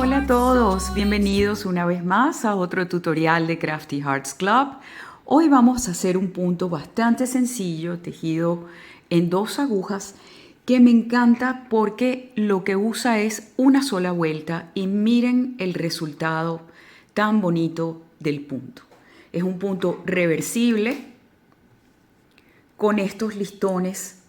Hola a todos, bienvenidos una vez más a otro tutorial de Crafty Hearts Club. Hoy vamos a hacer un punto bastante sencillo, tejido en 2 agujas, que me encanta porque lo que usa es una sola vuelta y miren el resultado tan bonito del punto. Es un punto reversible con estos listones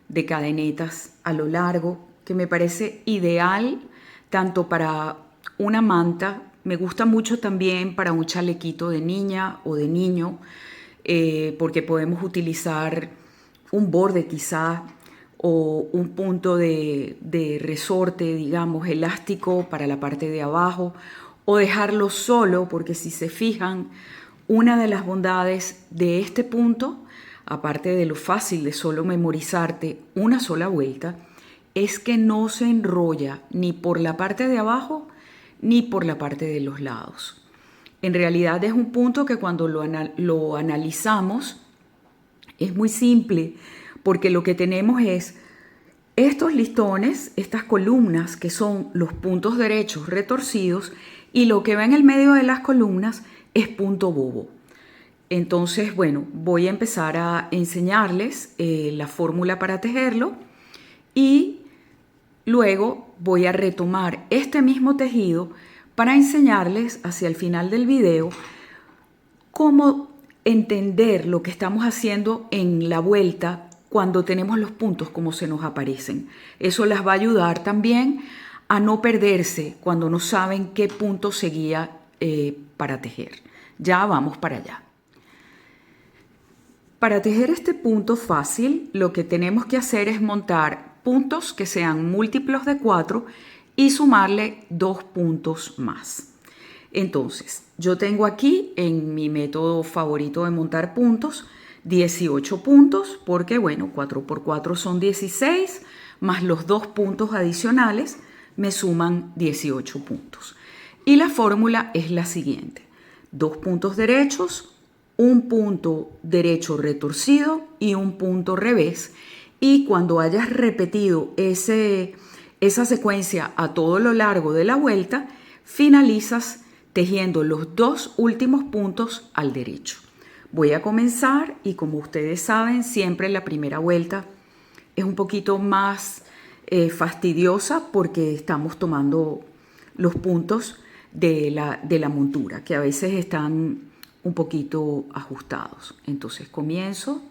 de cadenetas a lo largo que me parece ideal tanto para una manta, me gusta mucho también para un chalequito de niña o de niño, porque podemos utilizar un borde quizá o un punto de resorte, digamos, elástico para la parte de abajo, o dejarlo solo, porque si se fijan, una de las bondades de este punto, aparte de lo fácil de solo memorizarte una sola vuelta, es que no se enrolla ni por la parte de abajo ni por la parte de los lados. En realidad es un punto que cuando lo analizamos es muy simple, porque lo que tenemos es estos listones, estas columnas que son los puntos derechos retorcidos, y lo que va en el medio de las columnas es punto bobo. Entonces, bueno, voy a empezar a enseñarles la fórmula para tejerlo y luego voy a retomar este mismo tejido para enseñarles hacia el final del video cómo entender lo que estamos haciendo en la vuelta cuando tenemos los puntos como se nos aparecen. Eso les va a ayudar también a no perderse cuando no saben qué punto seguía para tejer. Ya vamos para allá. Para tejer este punto fácil, lo que tenemos que hacer es montar puntos que sean múltiplos de 4 y sumarle 2 puntos más. Entonces, yo tengo aquí en mi método favorito de montar puntos 18 puntos, porque bueno, 4 por 4 son 16, más los 2 puntos adicionales me suman 18 puntos. Y la fórmula es la siguiente: 2 puntos derechos, un punto derecho retorcido y un punto revés. Y cuando hayas repetido esa secuencia a todo lo largo de la vuelta, finalizas tejiendo los 2 últimos puntos al derecho. Voy a comenzar y, como ustedes saben, siempre la primera vuelta es un poquito más fastidiosa porque estamos tomando los puntos de la montura, que a veces están un poquito ajustados. Entonces comienzo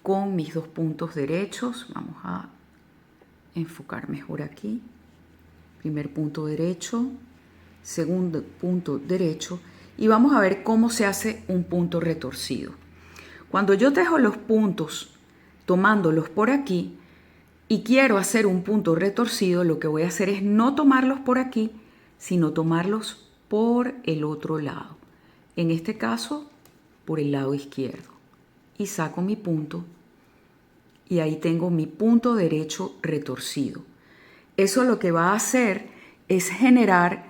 con mis 2 puntos derechos. Vamos a enfocar mejor aquí. Primer punto derecho, segundo punto derecho, y vamos a ver cómo se hace un punto retorcido. Cuando yo tejo los puntos tomándolos por aquí y quiero hacer un punto retorcido, lo que voy a hacer es no tomarlos por aquí, sino tomarlos por el otro lado. En este caso, por el lado izquierdo. Y saco mi punto y ahí tengo mi punto derecho retorcido. Eso lo que va a hacer es generar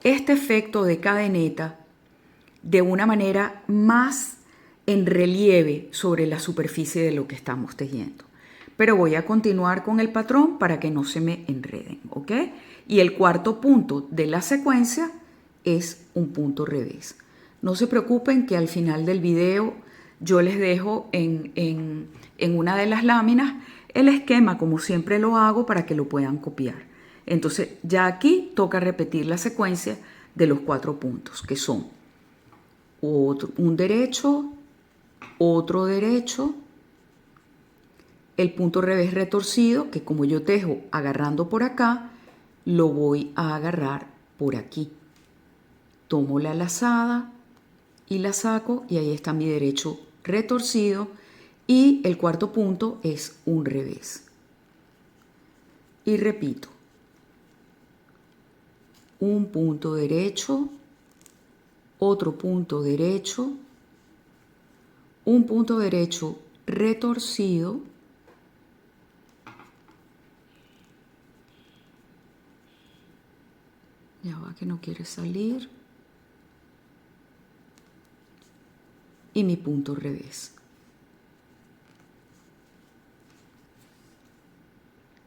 este efecto de cadeneta de una manera más en relieve sobre la superficie de lo que estamos tejiendo. Pero voy a continuar con el patrón para que no se me enreden, ¿ok? Y el cuarto punto de la secuencia es un punto revés. No se preocupen que al final del video yo les dejo en una de las láminas el esquema, como siempre lo hago, para que lo puedan copiar. Entonces ya aquí toca repetir la secuencia de los 4 puntos, que son un derecho, otro derecho, el punto revés retorcido, que como yo tejo agarrando por acá, lo voy a agarrar por aquí. Tomo la lazada y la saco y ahí está mi derecho retorcido, y el cuarto punto es un revés. Y repito, un punto derecho, otro punto derecho, un punto derecho retorcido, ya va que no quiere salir, y mi punto revés.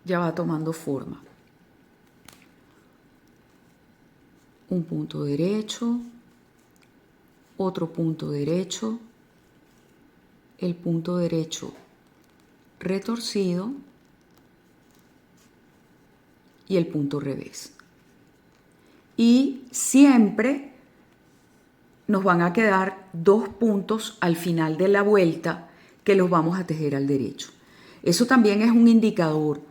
Ya va tomando forma. un punto derecho, otro punto derecho, el punto derecho retorcido y el punto revés. Y siempre nos van a quedar 2 puntos al final de la vuelta que los vamos a tejer al derecho. Eso también es un indicador.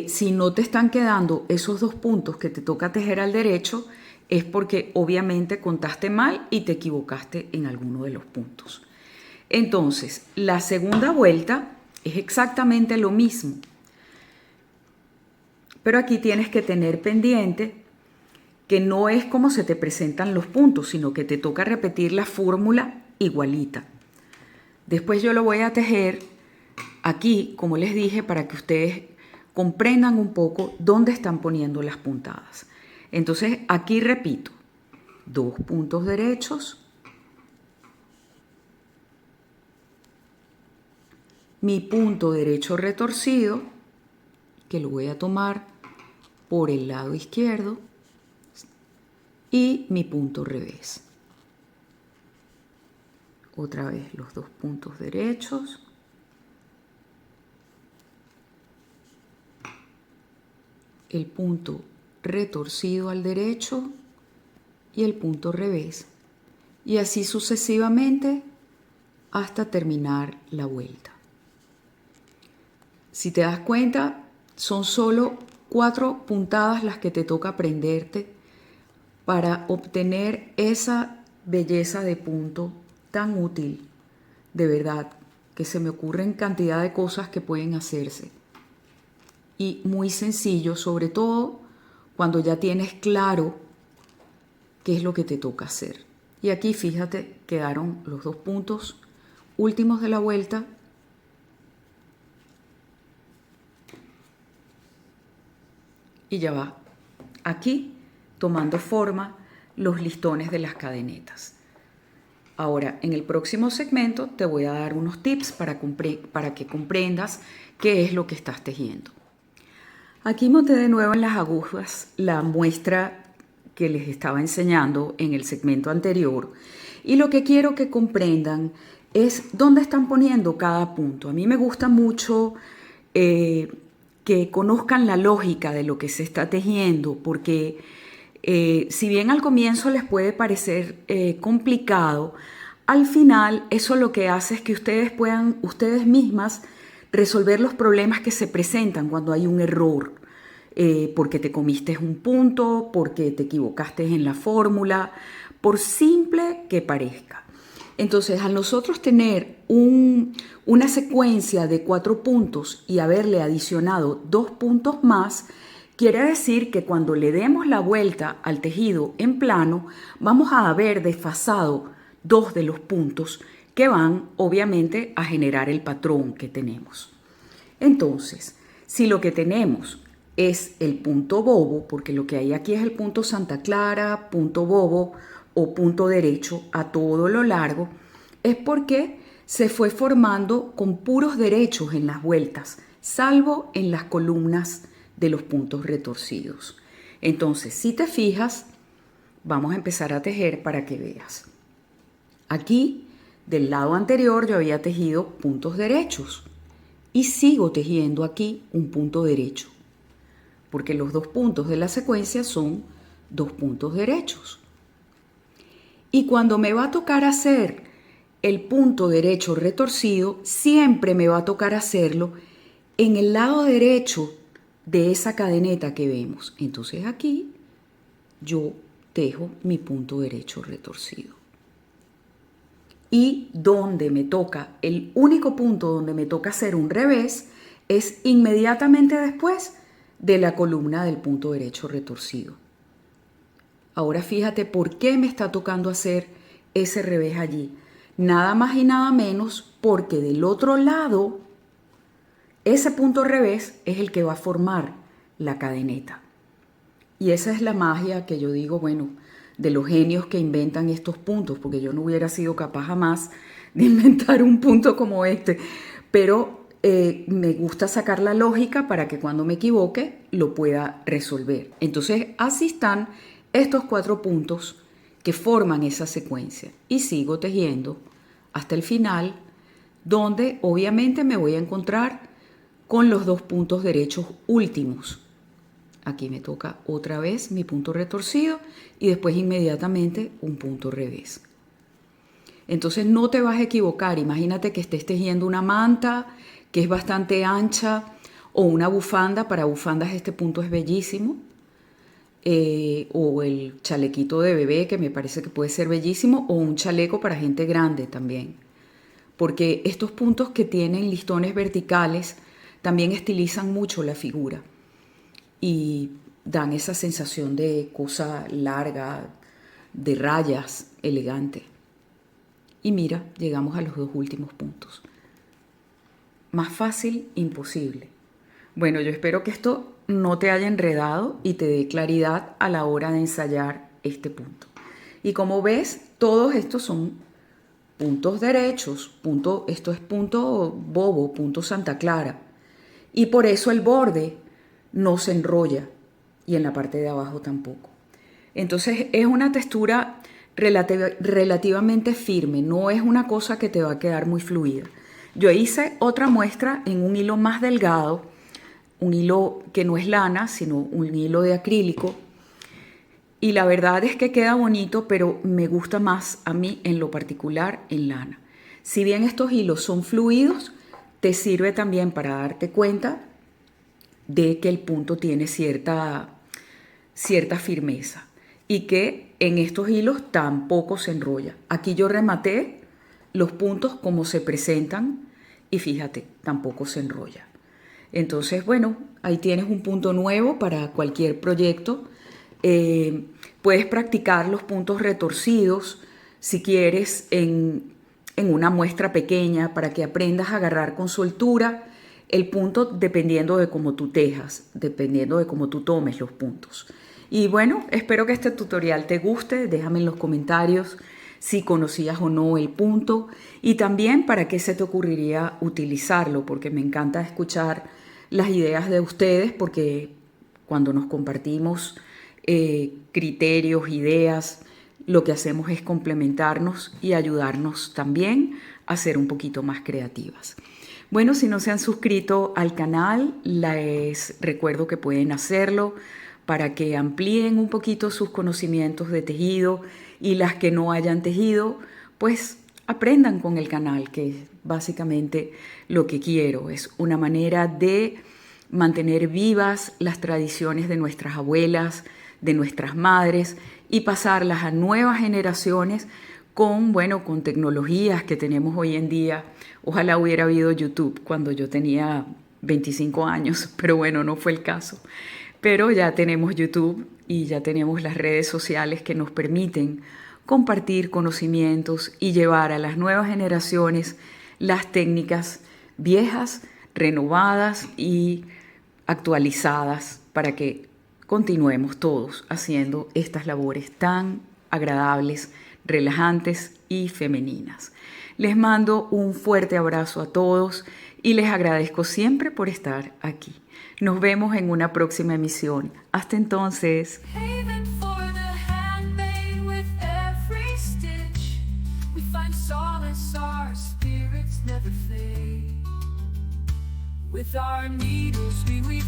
Si no te están quedando esos 2 puntos que te toca tejer al derecho, es porque obviamente contaste mal y te equivocaste en alguno de los puntos. Entonces, la segunda vuelta es exactamente lo mismo. Pero aquí tienes que tener pendiente que no es como se te presentan los puntos, sino que te toca repetir la fórmula igualita. Después yo lo voy a tejer aquí, como les dije, para que ustedes comprendan un poco dónde están poniendo las puntadas. Entonces aquí repito, 2 puntos derechos, mi punto derecho retorcido, que lo voy a tomar por el lado izquierdo, y mi punto revés. Otra vez los 2 puntos derechos, el punto retorcido al derecho y el punto revés, y así sucesivamente hasta terminar la vuelta. Si te das cuenta, son solo 4 puntadas las que te toca aprenderte para obtener esa belleza de punto tan útil. De verdad que se me ocurren cantidad de cosas que pueden hacerse. Y muy sencillo, sobre todo cuando ya tienes claro qué es lo que te toca hacer. Y aquí fíjate, quedaron los 2 puntos últimos de la vuelta. Y ya va aquí tomando forma los listones de las cadenetas. Ahora, en el próximo segmento te voy a dar unos tips para que comprendas qué es lo que estás tejiendo. Aquí monté de nuevo en las agujas la muestra que les estaba enseñando en el segmento anterior, y lo que quiero que comprendan es dónde están poniendo cada punto. A mí me gusta mucho que conozcan la lógica de lo que se está tejiendo, porque si bien al comienzo les puede parecer complicado, al final eso lo que hace es que ustedes puedan ustedes mismas resolver los problemas que se presentan cuando hay un error, porque te comiste un punto, porque te equivocaste en la fórmula, por simple que parezca. Entonces, al nosotros tener una secuencia de 4 puntos y haberle adicionado 2 puntos más, quiere decir que cuando le demos la vuelta al tejido en plano, vamos a haber desfasado 2 de los puntos que van obviamente a generar el patrón que tenemos. Entonces, si lo que tenemos es el punto bobo, porque lo que hay aquí es el punto Santa Clara, punto bobo o punto derecho a todo lo largo, es porque se fue formando con puros derechos en las vueltas, salvo en las columnas de los puntos retorcidos. Entonces, si te fijas, vamos a empezar a tejer para que veas. Aquí, del lado anterior, yo había tejido puntos derechos y sigo tejiendo aquí un punto derecho, porque los 2 puntos de la secuencia son 2 puntos derechos. Y cuando me va a tocar hacer el punto derecho retorcido, siempre me va a tocar hacerlo en el lado derecho de esa cadeneta que vemos. Entonces aquí yo tejo mi punto derecho retorcido. Y donde me toca, el único punto donde me toca hacer un revés es inmediatamente después de la columna del punto derecho retorcido. Ahora fíjate por qué me está tocando hacer ese revés allí. Nada más y nada menos porque del otro lado, ese punto revés es el que va a formar la cadeneta. Y esa es la magia que yo digo, bueno, de los genios que inventan estos puntos, porque yo no hubiera sido capaz jamás de inventar un punto como este. Pero me gusta sacar la lógica para que cuando me equivoque lo pueda resolver. Entonces, así están estos 4 puntos que forman esa secuencia y sigo tejiendo hasta el final, donde obviamente me voy a encontrar con los 2 puntos derechos últimos. Aquí me toca otra vez mi punto retorcido y después inmediatamente un punto revés. Entonces no te vas a equivocar. Imagínate que estés tejiendo una manta que es bastante ancha o una bufanda. Para bufandas este punto es bellísimo. O el chalequito de bebé, que me parece que puede ser bellísimo, o un chaleco para gente grande también. Porque estos puntos que tienen listones verticales también estilizan mucho la figura y dan esa sensación de cosa larga, de rayas, elegante. Y mira, llegamos a los 2 últimos puntos. Más fácil, imposible. Bueno, yo espero que esto no te haya enredado y te dé claridad a la hora de ensayar este punto. Y como ves, todos estos son puntos derechos. Esto es punto bobo, punto Santa Clara. Y por eso el borde no se enrolla y en la parte de abajo tampoco. Entonces es una textura relativamente firme, no es una cosa que te va a quedar muy fluida. Yo hice otra muestra en un hilo más delgado, un hilo que no es lana, sino un hilo de acrílico, y la verdad es que queda bonito, pero me gusta más a mí en lo particular en lana. Si bien estos hilos son fluidos, te sirve también para darte cuenta de que el punto tiene cierta firmeza y que en estos hilos tampoco se enrolla. Aquí yo rematé los puntos como se presentan y fíjate, tampoco se enrolla. Entonces, bueno, ahí tienes un punto nuevo para cualquier proyecto. Puedes practicar los puntos retorcidos si quieres en una muestra pequeña para que aprendas a agarrar con soltura el punto dependiendo de cómo tú tejas, dependiendo de cómo tú tomes los puntos. Y bueno, espero que este tutorial te guste. Déjame en los comentarios si conocías o no el punto y también para qué se te ocurriría utilizarlo, porque me encanta escuchar las ideas de ustedes, porque cuando nos compartimos criterios, ideas, lo que hacemos es complementarnos y ayudarnos también a ser un poquito más creativas. Bueno, si no se han suscrito al canal, les recuerdo que pueden hacerlo para que amplíen un poquito sus conocimientos de tejido y las que no hayan tejido, pues aprendan con el canal, que es básicamente lo que quiero. Es una manera de mantener vivas las tradiciones de nuestras abuelas, de nuestras madres y pasarlas a nuevas generaciones con tecnologías que tenemos hoy en día. Ojalá hubiera habido YouTube cuando yo tenía 25 años, pero bueno, no fue el caso. Pero ya tenemos YouTube y ya tenemos las redes sociales que nos permiten compartir conocimientos y llevar a las nuevas generaciones las técnicas viejas, renovadas y actualizadas para que continuemos todos haciendo estas labores tan agradables, relajantes y femeninas. Les mando un fuerte abrazo a todos y les agradezco siempre por estar aquí. Nos vemos en una próxima emisión. Hasta entonces. With our needles we weave